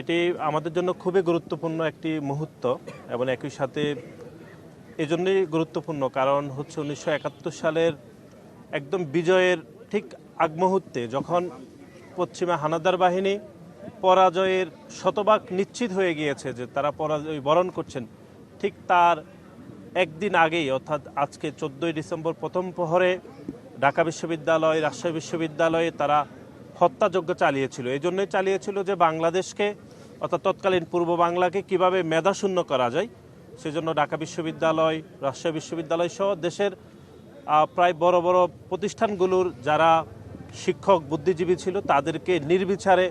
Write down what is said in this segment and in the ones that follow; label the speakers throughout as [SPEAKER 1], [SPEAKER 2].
[SPEAKER 1] এটি আমাদের জন্য খুবই গুরুত্বপূর্ণ একটি মুহূর্ত এবং একই সাথে এজন্যই গুরুত্বপূর্ণ কারণ হচ্ছে 1971 সালের একদম বিজয়ের ঠিক আগ মুহূর্তে যখন পশ্চিমা হানাদার বাহিনী পরাজয়ের শতভাগ নিশ্চিত হয়ে গিয়েছে যে তারা পরাজয় বরণ করছেন, ঠিক তার একদিন আগেই অর্থাৎ আজকে 14ই ডিসেম্বর প্রথম প্রহরে ঢাকা বিশ্ববিদ্যালয়, রাজশাহী বিশ্ববিদ্যালয়ে তারা হত্যাযজ্ঞ চালিয়েছিল। এই জন্যই চালিয়েছিল যে বাংলাদেশকে অর্থাৎ তৎকালীন পূর্ব বাংলাকে কিভাবে মেধাশূন্য করা যায়, সেজন্য ঢাকা বিশ্ববিদ্যালয়, রাজশাহী বিশ্ববিদ্যালয় সহ দেশের প্রায় বড় বড় প্রতিষ্ঠানগুলোর যারা শিক্ষক বুদ্ধিজীবী ছিল তাদেরকে নির্বিচারে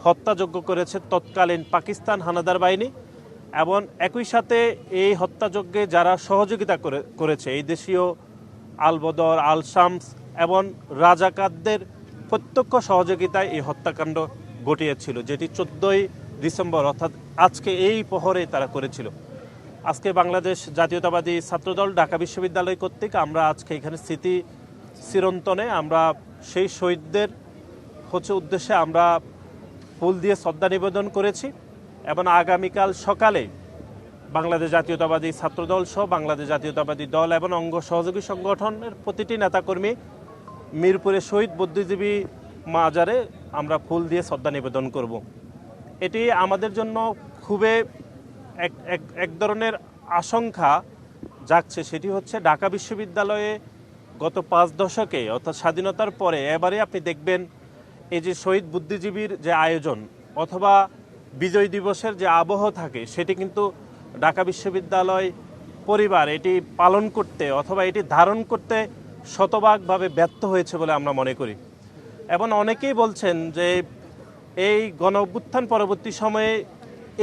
[SPEAKER 1] হত্যাযজ্ঞ করেছে তৎকালীন পাকিস্তান হানাদার বাহিনী। এবং একই সাথে এই হত্যাযজ্ঞে যারা সহযোগিতা করেছে এই দেশীয় আলবদর, আল শামস এবং রাজাকারদের প্রত্যক্ষ সহযোগিতায় এই হত্যাকাণ্ড ঘটিয়েছিল, যেটি 14ই ডিসেম্বর অর্থাৎ আজকে এই প্রহরে তারা করেছিল। আজকে বাংলাদেশ জাতীয়তাবাদী ছাত্রদল ঢাকা বিশ্ববিদ্যালয় কর্তৃক আমরা আজকে এখানে স্মৃতি চিরন্তনে আমরা সেই শহীদদের উদ্দেশ্যে আমরা ফুল দিয়ে শ্রদ্ধা নিবেদন করেছি এবং আগামীকাল সকালে বাংলাদেশ জাতীয়তাবাদী ছাত্রদল সহ বাংলাদেশ জাতীয়তাবাদী দল এবং অঙ্গ সহযোগী সংগঠনের প্রতিটি নেতাকর্মী মিরপুরে শহীদ বুদ্ধিজীবী মাজারে আমরা ফুল দিয়ে শ্রদ্ধা নিবেদন করব। এটি আমাদের জন্য খুবই এক ধরনের আশঙ্কা জাগছে, সেটি হচ্ছে ঢাকা বিশ্ববিদ্যালয়ে গত 5 দশকে অর্থাৎ স্বাধীনতার পরে এবারে আপনি দেখবেন এই যে শহীদ বুদ্ধিজীবীর যে আয়োজন অথবা বিজয় দিবসের যে আবহ থাকে সেটি কিন্তু ঢাকা বিশ্ববিদ্যালয় পরিবার এটি পালন করতে অথবা এটি ধারণ করতে শতভাগভাবে ব্যর্থ হয়েছে বলে আমরা মনে করি। এবং অনেকেই বলছেন যে এই গণ অভ্যুত্থান পরবর্তী সময়ে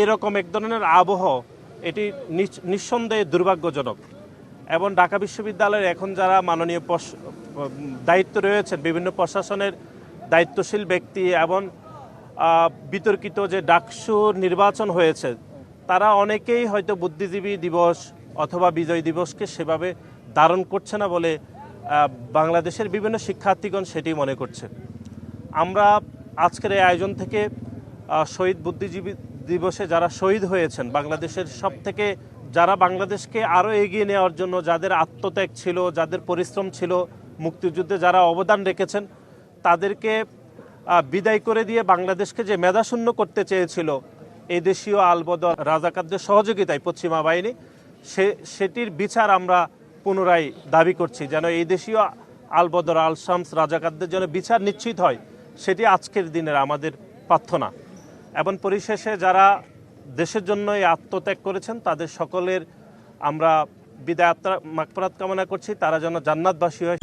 [SPEAKER 1] এরকম এক ধরনের আবহ এটি নিঃসন্দেহে দুর্ভাগ্যজনক। এবং ঢাকা বিশ্ববিদ্যালয়ের এখন যারা মাননীয় দায়িত্ব রয়েছেন, বিভিন্ন প্রশাসনের দায়িত্বশীল ব্যক্তি এবং বিতর্কিত যে ডাকসু নির্বাচন হয়েছে, তারা অনেকেই হয়তো বুদ্ধিজীবী দিবস অথবা বিজয় দিবসকে সেভাবে ধারণ করছে না বলে বাংলাদেশের বিভিন্ন শিক্ষার্থীগণ সেটি মনে করছে। আমরা আজকের এই আয়োজন থেকে শহীদ বুদ্ধিজীবী দিবসে যারা শহীদ হয়েছেন বাংলাদেশের সব থেকে, যারা বাংলাদেশকে আরও এগিয়ে নেওয়ার জন্য যাদের আত্মত্যাগ ছিল, যাদের পরিশ্রম ছিল, মুক্তিযুদ্ধে যারা অবদান রেখেছেন, তাদেরকে বিদায় করে দিয়ে বাংলাদেশকে যে মেধাশূন্য করতে চেয়েছিল এই দেশীয় আলবদর রাজাকারদের সহযোগিতায় পশ্চিমা বাহিনী, সেটির বিচার আমরা পুনরায় দাবি করছি, যেন এই দেশীয় আলবদর, আল শামস রাজাকারদের যেন বিচার নিশ্চিত হয়, সেটি আজকের দিনের আমাদের প্রার্থনা। এবং পরিশেষে যারা দেশের জন্য এই আত্মত্যাগ করেছেন তাদের সকলের আমরা বিদায় মাগফিরাত কামনা করছি, তারা যেন জান্নাতবাসী হয়।